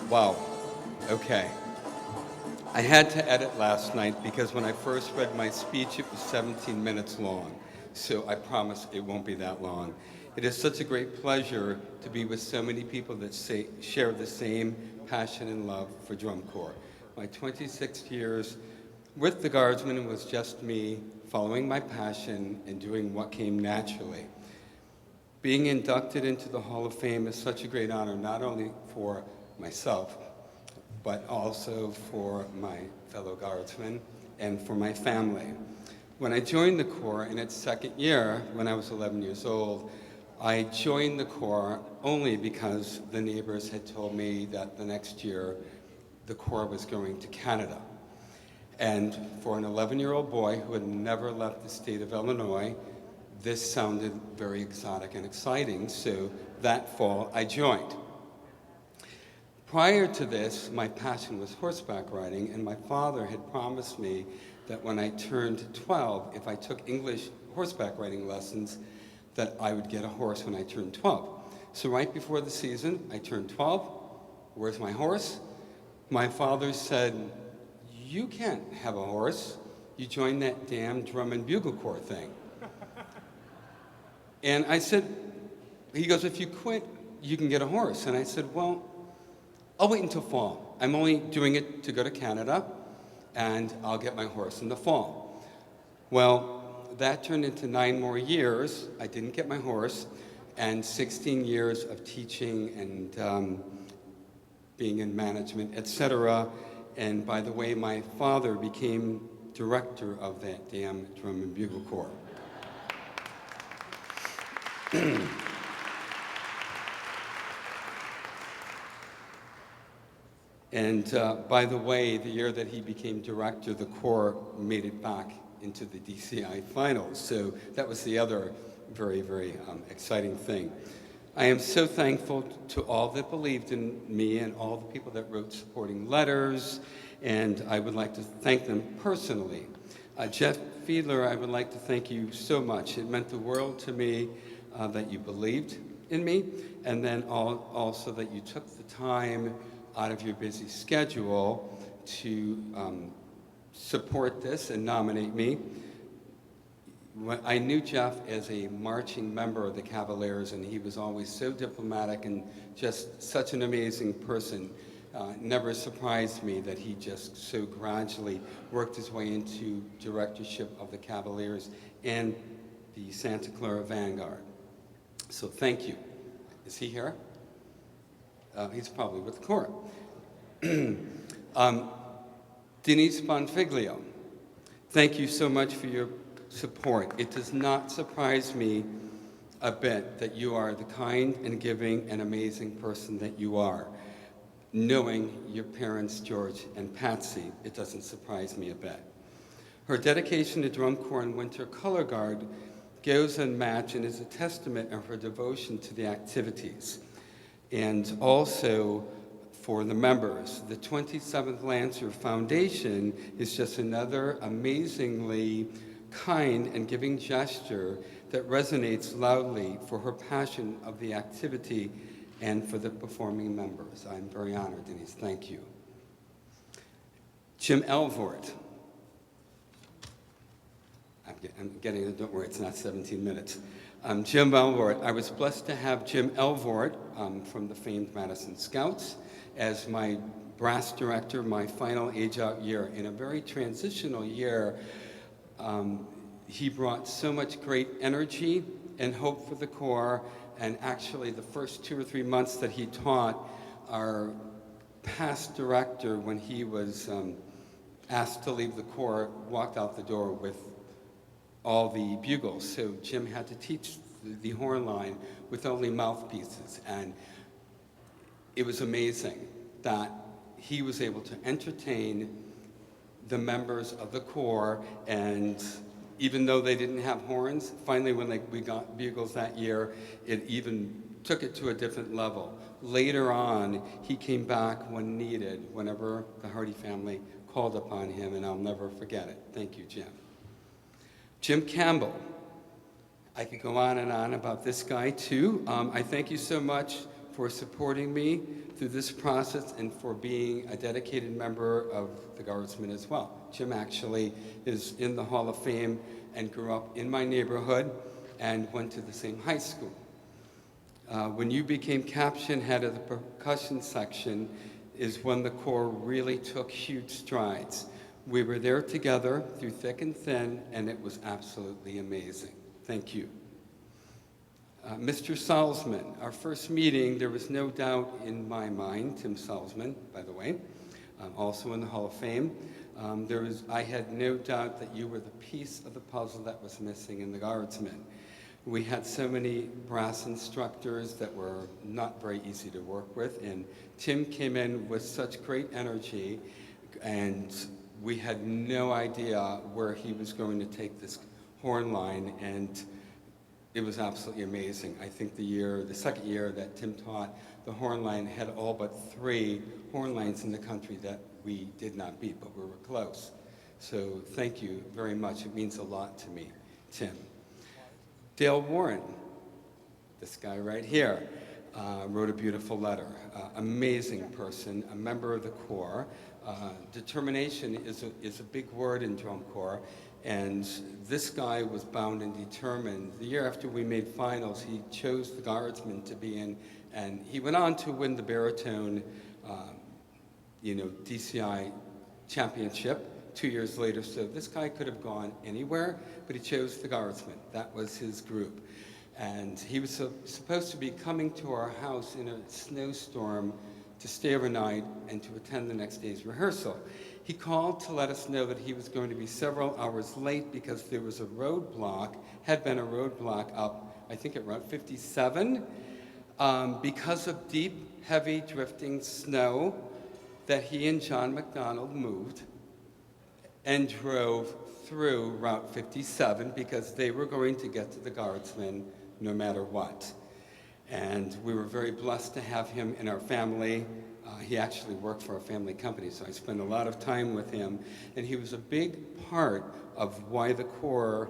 Wow. Okay. I had to edit last night because when I first read my speech, it was 17 minutes long. So I promise it won't be that long. It is such a great pleasure to be with so many people that share the same passion and love for drum corps. My 26 years with the Guardsman was just me following my passion and doing what came naturally. Being inducted into the Hall of Fame is such a great honor, not only for myself, but also for my fellow Guardsmen and for my family. When I joined the Corps in its second year, when I was 11 years old, I joined the Corps only because the neighbors had told me that the next year the Corps was going to Canada. And for an 11-year-old boy who had never left the state of Illinois, this sounded very exotic and exciting, so that fall I joined. Prior to this, my passion was horseback riding, and my father had promised me that when I turned 12, if I took English horseback riding lessons, that I would get a horse when I turned 12. So right before the season, I turned 12. Where's my horse? My father said, "You can't have a horse. You joined that damn drum and bugle corps thing." And I said, he goes, "If you quit, you can get a horse." And I said, "Well, I'll wait until fall. I'm only doing it to go to Canada, and I'll get my horse in the fall." Well, that turned into 9 more years. I didn't get my horse, and 16 years of teaching and being in management, etc. And by the way, my father became director of that damn drum and bugle corps. And by the way, the year that he became director, the Corps made it back into the DCI finals. So that was the other very, very exciting thing. I am so thankful to all that believed in me and all the people that wrote supporting letters, and I would like to thank them personally. Jeff Fiedler, I would like to thank you so much. It meant the world to me that you believed in me, and then also that you took the time out of your busy schedule to support this and nominate me. I knew Jeff as a marching member of the Cavaliers, and he was always so diplomatic and just such an amazing person. Never surprised me that he just so gradually worked his way into directorship of the Cavaliers and the Santa Clara Vanguard. So thank you. Is he here? He's probably with the Corps. Denise Bonfiglio, thank you so much for your support. It does not surprise me a bit that you are the kind and giving and amazing person that you are. Knowing your parents, George and Patsy, it doesn't surprise me a bit. Her dedication to drum corps and winter color guard goes unmatched and is a testament of her devotion to the activities. And also for the members, the 27th Lancer Foundation is just another amazingly kind and giving gesture that resonates loudly for her passion of the activity and for the performing members. I'm very honored, Denise. Thank you. Jim Elvort. I'm getting it, don't worry, it's not 17 minutes. Jim Elvort. I was blessed to have Jim Elvort from the famed Madison Scouts as my brass director, my final age-out year. In a very transitional year, he brought so much great energy and hope for the Corps, and actually the first 2 or 3 months that he taught, our past director, when he was asked to leave the Corps, walked out the door with all the bugles. So Jim had to teach the horn line with only mouthpieces, and it was amazing that he was able to entertain the members of the Corps, and even though they didn't have horns, finally when we got bugles that year, it even took it to a different level. Later on, he came back when needed, whenever the Harty family called upon him, and I'll never forget it. Thank you, Jim. Jim Campbell. I could go on and on about this guy too. I thank you so much for supporting me through this process and for being a dedicated member of the Guardsman as well. Jim actually is in the Hall of Fame and grew up in my neighborhood and went to the same high school. When you became caption head of the percussion section is when the Corps really took huge strides. We were there together through thick and thin, and it was absolutely amazing. Thank you. Mr. Salzman, our first meeting, there was no doubt in my mind, Tim Salzman, by the way, also in the Hall of Fame, I had no doubt that you were the piece of the puzzle that was missing in the Guardsmen. We had so many brass instructors that were not very easy to work with, and Tim came in with such great energy, and we had no idea where he was going to take this horn line, and it was absolutely amazing. I think the second year that Tim taught, the horn line had all but 3 horn lines in the country that we did not beat, but we were close. So thank you very much. It means a lot to me, Tim. Dale Warren, this guy right here, wrote a beautiful letter. Amazing person, a member of the Corps. Determination is a big word in Drum Corps, and this guy was bound and determined. The year after we made finals, he chose the Guardsman to be in, and he went on to win the baritone, DCI championship 2 years later. So this guy could have gone anywhere, but he chose the Guardsman. That was his group. And he was supposed to be coming to our house in a snowstorm to stay overnight and to attend the next day's rehearsal. He called to let us know that he was going to be several hours late because there was a roadblock, had been a roadblock up, I think at Route 57, because of deep, heavy, drifting snow that he and John McDonald moved and drove through Route 57 because they were going to get to the Guardsman no matter what. And we were very blessed to have him in our family. He actually worked for a family company, so I spent a lot of time with him. And he was a big part of why the Corps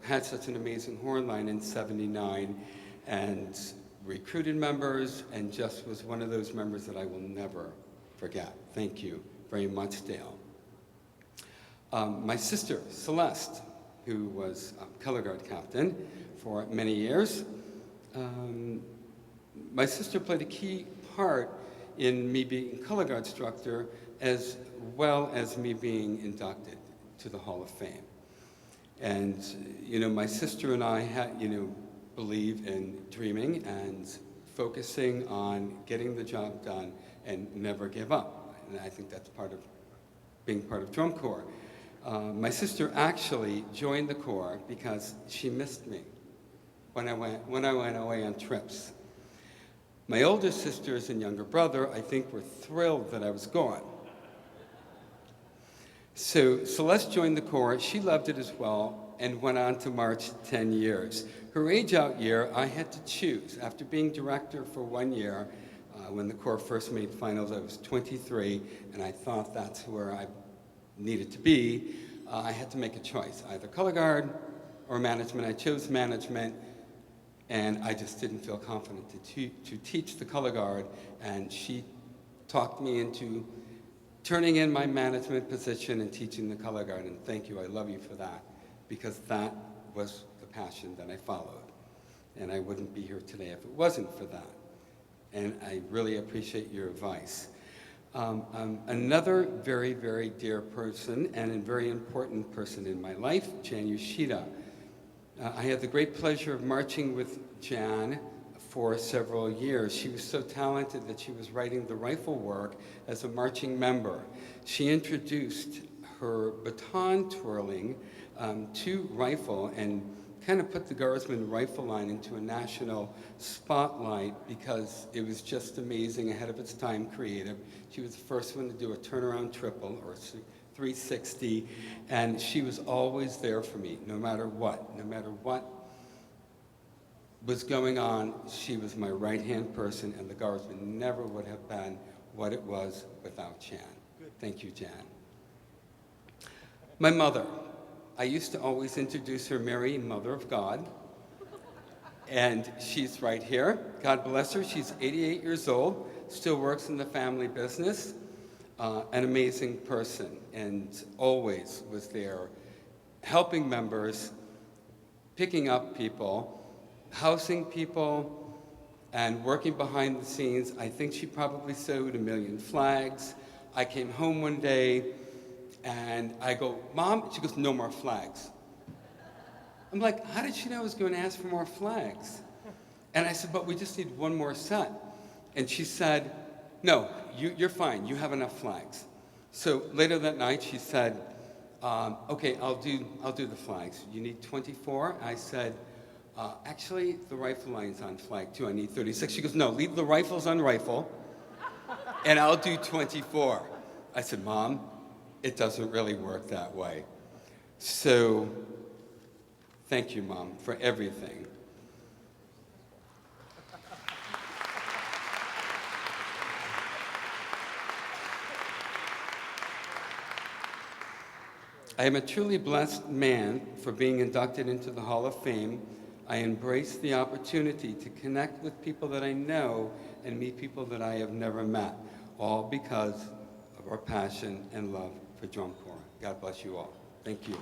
had such an amazing horn line in '79 and recruited members, and just was one of those members that I will never forget. Thank you very much, Dale. My sister, Celeste, who was color guard captain for many years, my sister played a key part in me being color guard instructor as well as me being inducted to the Hall of Fame. And, my sister and I believe in dreaming and focusing on getting the job done and never give up. And I think that's part of being part of Drum Corps. My sister actually joined the Corps because she missed me when I went away on trips. My older sisters and younger brother, I think, were thrilled that I was gone. So Celeste joined the Corps. She loved it as well and went on to march 10 years. Her age-out year, I had to choose. After being director for 1 year, when the Corps first made finals, I was 23, and I thought that's where I needed to be. I had to make a choice, either color guard or management. I chose management, and I just didn't feel confident to teach the color guard, and she talked me into turning in my management position and teaching the color guard, and thank you, I love you for that, because that was the passion that I followed, and I wouldn't be here today if it wasn't for that, and I really appreciate your advice. Another very, very dear person and a very important person in my life, Jan Yoshida. I had the great pleasure of marching with Jan for several years. She was so talented that she was writing the rifle work as a marching member. She introduced her baton twirling to rifle and kind of put the Guardsman rifle line into a national spotlight because it was just amazing, ahead of its time, creative. She was the first one to do a turnaround triple or 360, and she was always there for me, no matter what was going on. She was my right-hand person, and the Guardsman never would have been what it was without Jan. Thank you, Jan. My mother. I used to always introduce her Mary, Mother of God, And she's right here. God bless her. She's 88 years old, still works in the family business. An amazing person, and always was there helping members, picking up people, housing people, and working behind the scenes. I think she probably sewed 1 million flags. I came home one day, and I go, Mom? She goes, no more flags. I'm like, how did she know I was going to ask for more flags? And I said, but we just need one more set. And she said, no, you're fine. You have enough flags. So later that night, she said, okay, I'll do the flags. You need 24? I said, actually, the rifle line's on flag too. I need 36. She goes, no, leave the rifles on rifle, and I'll do 24. I said, Mom, it doesn't really work that way. So thank you, Mom, for everything. I am a truly blessed man for being inducted into the Hall of Fame. I embrace the opportunity to connect with people that I know and meet people that I have never met, all because of our passion and love for drum corps. God bless you all. Thank you.